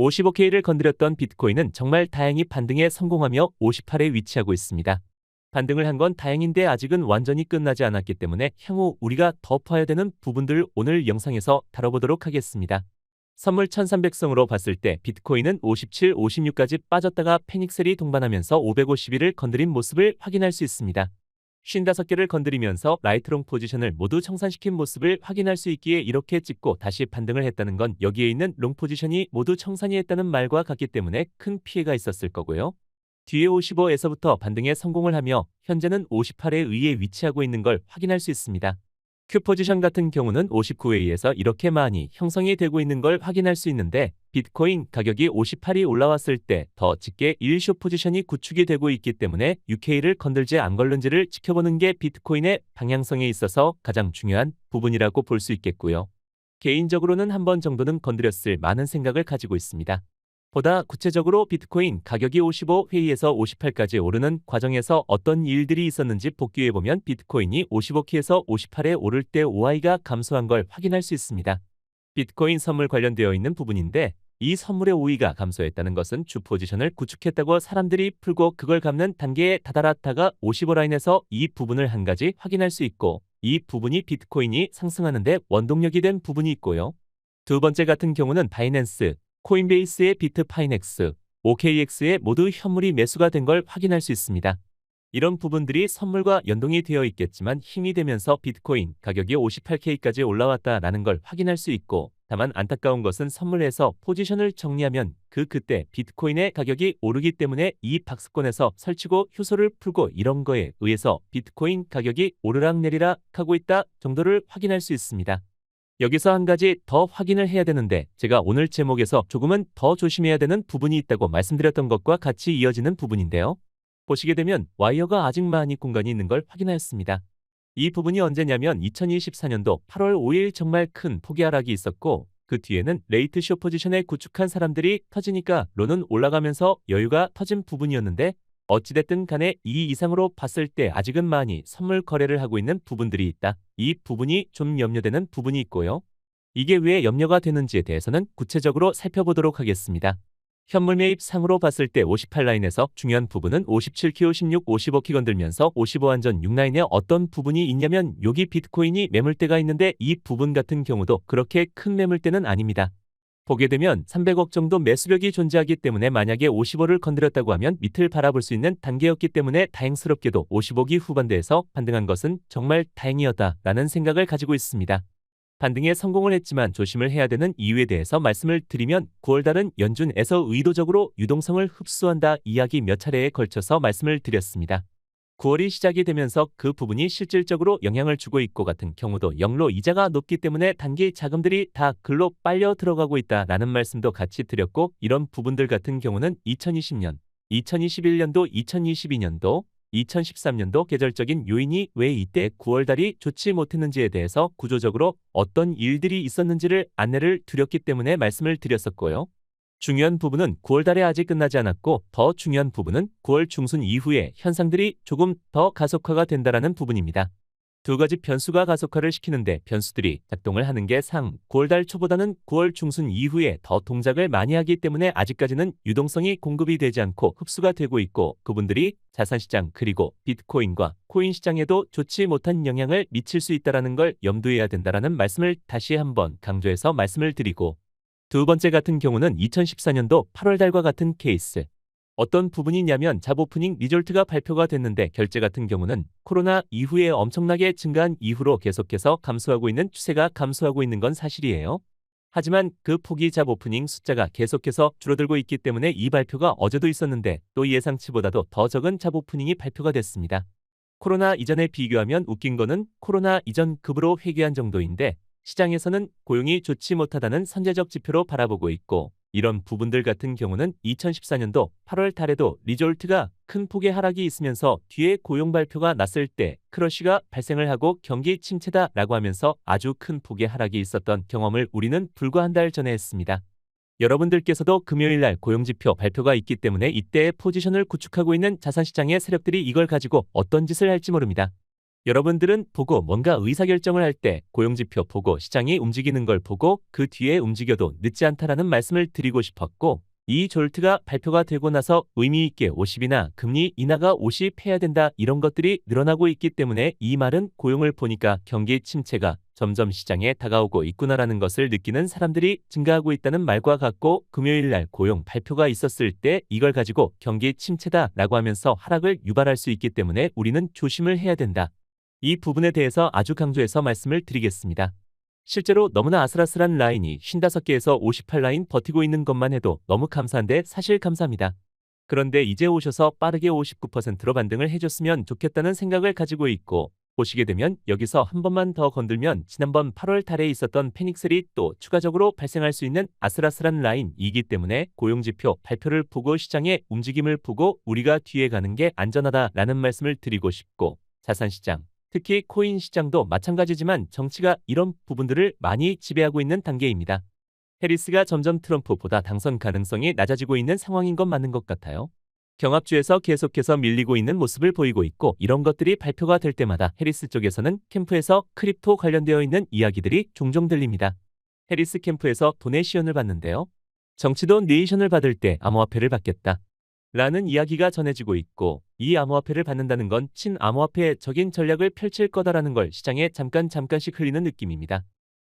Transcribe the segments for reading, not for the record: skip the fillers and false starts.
55K를 건드렸던 비트코인은 정말 다행히 반등에 성공하며 58에 위치하고 있습니다. 반등을 한 건 다행인데 아직은 완전히 끝나지 않았기 때문에 향후 우리가 더 파야 되는 부분들을 오늘 영상에서 다뤄보도록 하겠습니다. 선물 1300성으로 봤을 때 비트코인은 57, 56까지 빠졌다가 패닉셀이 동반하면서 551을 건드린 모습을 확인할 수 있습니다. 55개를 건드리면서 라이트롱 포지션을 모두 청산시킨 모습을 확인할 수 있기에 이렇게 찍고 다시 반등을 했다는 건 여기에 있는 롱 포지션이 모두 청산이 했다는 말과 같기 때문에 큰 피해가 있었을 거고요. 뒤에 55에서부터 반등에 성공을 하며 현재는 58에 의해 위치하고 있는 걸 확인할 수 있습니다. Q 포지션 같은 경우는 59에 의해서 이렇게 많이 형성이 되고 있는 걸 확인할 수 있는데 비트코인 가격이 58이 올라왔을 때 더 짙게 1쇼 포지션이 구축이 되고 있기 때문에 UK를 건들지 안 걸는지를 지켜보는 게 비트코인의 방향성에 있어서 가장 중요한 부분이라고 볼 수 있겠고요. 개인적으로는 한 번 정도는 건드렸을 많은 생각을 가지고 있습니다. 보다 구체적으로 비트코인 가격이 55회의에서 58까지 오르는 과정에서 어떤 일들이 있었는지 복귀해보면 비트코인이 55K에서 58에 오를 때 OI가 감소한 걸 확인할 수 있습니다. 비트코인 선물 관련되어 있는 부분인데 이 선물의 OI가 감소했다는 것은 주 포지션을 구축했다고 사람들이 풀고 그걸 갚는 단계에 다다랐다가 55라인에서 이 부분을 한 가지 확인할 수 있고 이 부분이 비트코인이 상승하는데 원동력이 된 부분이 있고요. 두 번째 같은 경우는 바이낸스, 코인베이스의 비트파이넥스, OKX에 모두 현물이 매수가 된 걸 확인할 수 있습니다. 이런 부분들이 선물과 연동이 되어 있겠지만 힘이 되면서 비트코인 가격이 58K까지 올라왔다라는 걸 확인할 수 있고 다만 안타까운 것은 선물에서 포지션을 정리하면 그때 비트코인의 가격이 오르기 때문에 이 박스권에서 설치고 효소를 풀고 이런 거에 의해서 비트코인 가격이 오르락내리락 하고 있다 정도를 확인할 수 있습니다. 여기서 한 가지 더 확인을 해야 되는데 제가 오늘 제목에서 조금은 더 조심해야 되는 부분이 있다고 말씀드렸던 것과 같이 이어지는 부분인데요. 보시게 되면 와이어가 아직 많이 공간이 있는 걸 확인하였습니다. 이 부분이 언제냐면 2024년도 8월 5일 정말 큰 폭의 하락이 있었고 그 뒤에는 레이트 쇼 포지션에 구축한 사람들이 터지니까 론은 올라가면서 여유가 터진 부분이었는데 어찌됐든 간에 이 이상으로 봤을 때 아직은 많이 선물 거래를 하고 있는 부분들이 있다. 이 부분이 좀 염려되는 부분이 있고요. 이게 왜 염려가 되는지에 대해서는 구체적으로 살펴보도록 하겠습니다. 현물 매입 상으로 봤을 때 58라인에서 중요한 부분은 57K, 56, 55K 건들면서 55안전 6라인에 어떤 부분이 있냐면 여기 비트코인이 매물대가 있는데 이 부분 같은 경우도 그렇게 큰 매물대는 아닙니다. 보게 되면 300억 정도 매수력이 존재하기 때문에 만약에 55를 건드렸다고 하면 밑을 바라볼 수 있는 단계였기 때문에 다행스럽게도 55기 후반대에서 반등한 것은 정말 다행이었다라는 생각을 가지고 있습니다. 반등에 성공을 했지만 조심을 해야 되는 이유에 대해서 말씀을 드리면 9월달은 연준에서 의도적으로 유동성을 흡수한다 이야기 몇 차례에 걸쳐서 말씀을 드렸습니다. 9월이 시작이 되면서 그 부분이 실질적으로 영향을 주고 있고 같은 경우도 영로 이자가 높기 때문에 단기 자금들이 다 글로 빨려 들어가고 있다라는 말씀도 같이 드렸고 이런 부분들 같은 경우는 2020년, 2021년도, 2022년도, 2013년도 계절적인 요인이 왜 이때 9월달이 좋지 못했는지에 대해서 구조적으로 어떤 일들이 있었는지를 안내를 드렸기 때문에 말씀을 드렸었고요. 중요한 부분은 9월달에 아직 끝나지 않았고 더 중요한 부분은 9월 중순 이후에 현상들이 조금 더 가속화가 된다라는 부분입니다. 두 가지 변수가 가속화를 시키는데 변수들이 작동을 하는 게 9월달 초보다는 9월 중순 이후에 더 동작을 많이 하기 때문에 아직까지는 유동성이 공급이 되지 않고 흡수가 되고 있고 그분들이 자산시장 그리고 비트코인과 코인 시장에도 좋지 못한 영향을 미칠 수 있다는 걸 염두해야 된다는 말씀을 다시 한번 강조해서 말씀을 드리고 두 번째 같은 경우는 2014년도 8월달과 같은 케이스. 어떤 부분이냐면 잡 오프닝 리졸트가 발표가 됐는데 결제 같은 경우는 코로나 이후에 엄청나게 증가한 이후로 계속해서 감소하고 있는 추세가 감소하고 있는 건 사실이에요. 하지만 그 폭이 잡 오프닝 숫자가 계속해서 줄어들고 있기 때문에 이 발표가 어제도 있었는데 또 예상치보다도 더 적은 잡 오프닝이 발표가 됐습니다. 코로나 이전에 비교하면 웃긴 거는 코로나 이전 급으로 회귀한 정도인데 시장에서는 고용이 좋지 못하다는 선제적 지표로 바라보고 있고 이런 부분들 같은 경우는 2014년도 8월 달에도 리졸트가 큰 폭의 하락이 있으면서 뒤에 고용 발표가 났을 때 크러쉬가 발생을 하고 경기 침체다라고 하면서 아주 큰 폭의 하락이 있었던 경험을 우리는 불과 한 달 전에 했습니다. 여러분들께서도 금요일날 고용지표 발표가 있기 때문에 이때의 포지션을 구축하고 있는 자산시장의 세력들이 이걸 가지고 어떤 짓을 할지 모릅니다. 여러분들은 보고 뭔가 의사결정을 할 때 고용지표 보고 시장이 움직이는 걸 보고 그 뒤에 움직여도 늦지 않다라는 말씀을 드리고 싶었고, 이 졸트가 발표가 되고 나서 의미 있게 50이나 금리 인하가 50 해야 된다 이런 것들이 늘어나고 있기 때문에 이 말은 고용을 보니까 경기 침체가 점점 시장에 다가오고 있구나라는 것을 느끼는 사람들이 증가하고 있다는 말과 같고, 금요일 날 고용 발표가 있었을 때 이걸 가지고 경기 침체다라고 하면서 하락을 유발할 수 있기 때문에 우리는 조심을 해야 된다. 이 부분에 대해서 아주 강조해서 말씀을 드리겠습니다. 실제로 너무나 아슬아슬한 라인이 55개에서 58라인 버티고 있는 것만 해도 너무 감사한데 사실 감사합니다. 그런데 이제 오셔서 빠르게 59%로 반등을 해줬으면 좋겠다는 생각을 가지고 있고, 보시게 되면 여기서 한 번만 더 건들면 지난번 8월 달에 있었던 패닉셀이 또 추가적으로 발생할 수 있는 아슬아슬한 라인이기 때문에 고용지표 발표를 보고 시장의 움직임을 보고 우리가 뒤에 가는 게 안전하다라는 말씀을 드리고 싶고, 자산시장, 특히 코인 시장도 마찬가지지만 정치가 이런 부분들을 많이 지배하고 있는 단계입니다. 해리스가 점점 트럼프보다 당선 가능성이 낮아지고 있는 상황인 건 맞는 것 같아요. 경합주에서 계속해서 밀리고 있는 모습을 보이고 있고, 이런 것들이 발표가 될 때마다 해리스 쪽에서는 캠프에서 크립토 관련되어 있는 이야기들이 종종 들립니다. 해리스 캠프에서 도네이션을 받는데요. 정치도 네이션을 받을 때 암호화폐를 받겠다 라는 이야기가 전해지고 있고, 이 암호화폐를 받는다는 건 친암호화폐적인 전략을 펼칠 거다라는 걸 시장에 잠깐씩 흘리는 느낌입니다.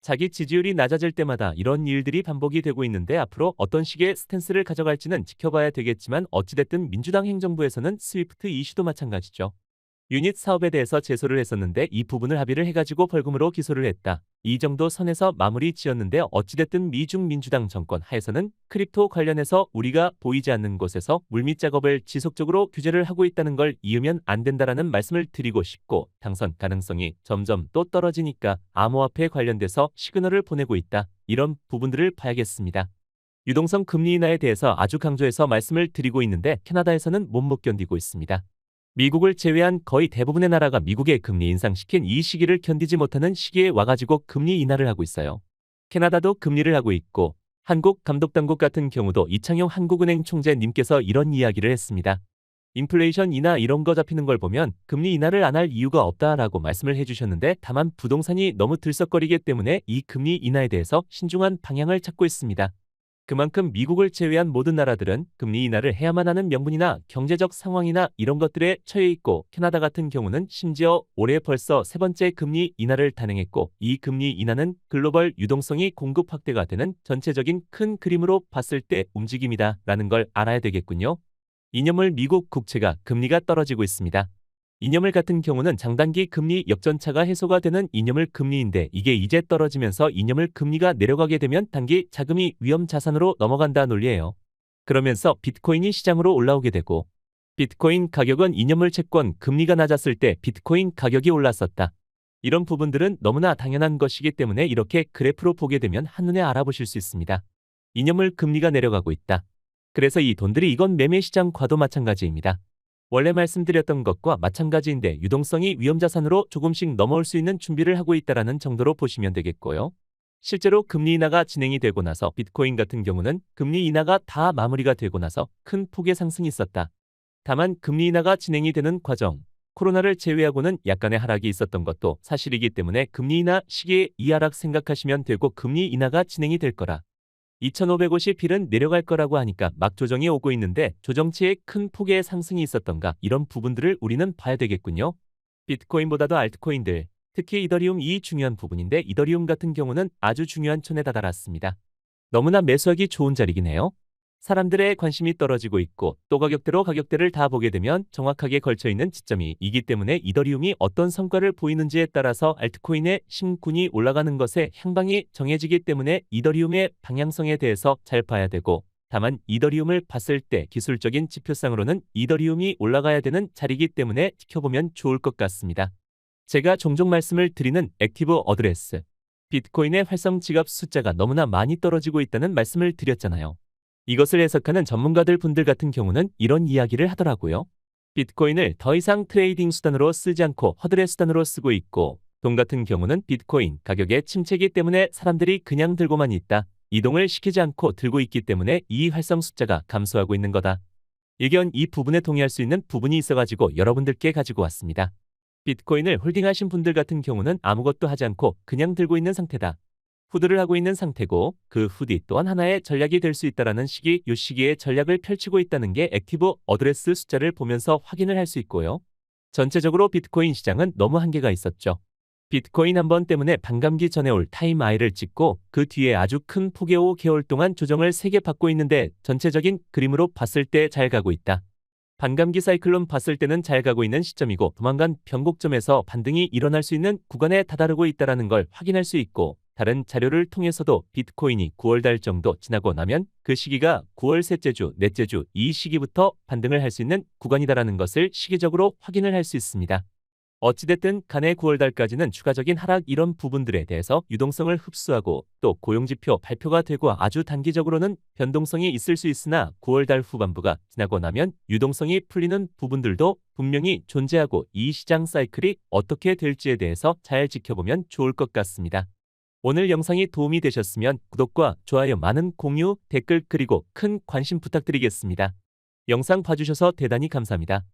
자기 지지율이 낮아질 때마다 이런 일들이 반복이 되고 있는데 앞으로 어떤 식의 스탠스를 가져갈지는 지켜봐야 되겠지만, 어찌됐든 민주당 행정부에서는 스위프트 이슈도 마찬가지죠. 유닛 사업에 대해서 제소를 했었는데 이 부분을 합의를 해가지고 벌금으로 기소를 했다. 이 정도 선에서 마무리 지었는데, 어찌됐든 미중 민주당 정권 하에서는 크립토 관련해서 우리가 보이지 않는 곳에서 물밑 작업을 지속적으로 규제를 하고 있다는 걸 이으면 안 된다라는 말씀을 드리고 싶고, 당선 가능성이 점점 또 떨어지니까 암호화폐 관련돼서 시그널을 보내고 있다. 이런 부분들을 봐야겠습니다. 유동성 금리 인하에 대해서 아주 강조해서 말씀을 드리고 있는데, 캐나다에서는 못 견디고 있습니다. 미국을 제외한 거의 대부분의 나라가 미국의 금리 인상시킨 이 시기를 견디지 못하는 시기에 와가지고 금리 인하를 하고 있어요. 캐나다도 금리를 하고 있고, 한국감독당국 같은 경우도 이창용 한국은행 총재님께서 이런 이야기를 했습니다. 인플레이션 인하 이런 거 잡히는 걸 보면 금리 인하를 안 할 이유가 없다라고 말씀을 해주셨는데, 다만 부동산이 너무 들썩거리기 때문에 이 금리 인하에 대해서 신중한 방향을 찾고 있습니다. 그만큼 미국을 제외한 모든 나라들은 금리 인하를 해야만 하는 명분이나 경제적 상황이나 이런 것들에 처해 있고, 캐나다 같은 경우는 심지어 올해 벌써 세 번째 금리 인하를 단행했고, 이 금리 인하는 글로벌 유동성이 공급 확대가 되는 전체적인 큰 그림으로 봤을 때 움직임이다 라는 걸 알아야 되겠군요. 이념을 미국 국채가 금리가 떨어지고 있습니다. 이념을 같은 경우는 장단기 금리 역전차가 해소가 되는 이념을 금리인데, 이게 이제 떨어지면서 이념을 금리가 내려가게 되면 단기 자금이 위험 자산으로 넘어간다 논리예요. 그러면서 비트코인이 시장으로 올라오게 되고, 비트코인 가격은 이념물 채권 금리가 낮았을 때 비트코인 가격이 올랐었다. 이런 부분들은 너무나 당연한 것이기 때문에 이렇게 그래프로 보게 되면 한눈에 알아보실 수 있습니다. 이념물 금리가 내려가고 있다. 그래서 이 돈들이, 이건 매매시장과도 마찬가지입니다. 원래 말씀드렸던 것과 마찬가지인데 유동성이 위험자산으로 조금씩 넘어올 수 있는 준비를 하고 있다는 정도로 보시면 되겠고요. 실제로 금리 인하가 진행이 되고 나서 비트코인 같은 경우는 금리 인하가 다 마무리가 되고 나서 큰 폭의 상승이 있었다. 다만 금리 인하가 진행이 되는 과정, 코로나를 제외하고는 약간의 하락이 있었던 것도 사실이기 때문에 금리 인하 시기에 이 하락 생각하시면 되고, 금리 인하가 진행이 될 거라 2550일은 내려갈 거라고 하니까 막 조정이 오고 있는데, 조정치에 큰 폭의 상승이 있었던가 이런 부분들을 우리는 봐야 되겠군요. 비트코인보다도 알트코인들, 특히 이더리움, 이 중요한 부분인데, 이더리움 같은 경우는 아주 중요한 촌에 다다랐습니다. 너무나 매수하기 좋은 자리긴 해요. 사람들의 관심이 떨어지고 있고, 또 가격대를 다 보게 되면 정확하게 걸쳐있는 지점이기 때문에 이더리움이 어떤 성과를 보이는지에 따라서 알트코인의 심군이 올라가는 것에 향방이 정해지기 때문에 이더리움의 방향성에 대해서 잘 봐야 되고, 다만 이더리움을 봤을 때 기술적인 지표상으로는 이더리움이 올라가야 되는 자리이기 때문에 지켜보면 좋을 것 같습니다. 제가 종종 말씀을 드리는 액티브 어드레스, 비트코인의 활성 지갑 숫자가 너무나 많이 떨어지고 있다는 말씀을 드렸잖아요. 이것을 해석하는 전문가들 분들 같은 경우는 이런 이야기를 하더라고요. 비트코인을 더 이상 트레이딩 수단으로 쓰지 않고 허드렛 수단으로 쓰고 있고, 돈 같은 경우는 비트코인 가격의 침체이기 때문에 사람들이 그냥 들고만 있다. 이동을 시키지 않고 들고 있기 때문에 이 활성 숫자가 감소하고 있는 거다. 의견 이 부분에 동의할 수 있는 부분이 있어가지고 여러분들께 가지고 왔습니다. 비트코인을 홀딩하신 분들 같은 경우는 아무것도 하지 않고 그냥 들고 있는 상태다. 후드를 하고 있는 상태고 그 후디 또한 하나의 전략이 될 수 있다라는 요 시기에 전략을 펼치고 있다는 게 액티브 어드레스 숫자를 보면서 확인을 할 수 있고요. 전체적으로 비트코인 시장은 너무 한계가 있었죠. 비트코인 한 번 때문에 반감기 전에 올 타임 하이를 찍고 그 뒤에 아주 큰 폭의 5개월 동안 조정을 3개 받고 있는데 전체적인 그림으로 봤을 때 잘 가고 있다. 반감기 사이클론 봤을 때는 잘 가고 있는 시점이고 조만간 변곡점에서 반등이 일어날 수 있는 구간에 다다르고 있다는 걸 확인할 수 있고 다른 자료를 통해서도 비트코인이 9월달 정도 지나고 나면 그 시기가 9월 셋째 주, 넷째 주 이 시기부터 반등을 할 수 있는 구간이다라는 것을 시기적으로 확인을 할 수 있습니다. 어찌됐든 간에 9월달까지는 추가적인 하락 이런 부분들에 대해서 유동성을 흡수하고 또 고용지표 발표가 되고 아주 단기적으로는 변동성이 있을 수 있으나 9월달 후반부가 지나고 나면 유동성이 풀리는 부분들도 분명히 존재하고 이 시장 사이클이 어떻게 될지에 대해서 잘 지켜보면 좋을 것 같습니다. 오늘 영상이 도움이 되셨으면 구독과 좋아요, 많은 공유, 댓글 그리고 큰 관심 부탁드리겠습니다. 영상 봐주셔서 대단히 감사합니다.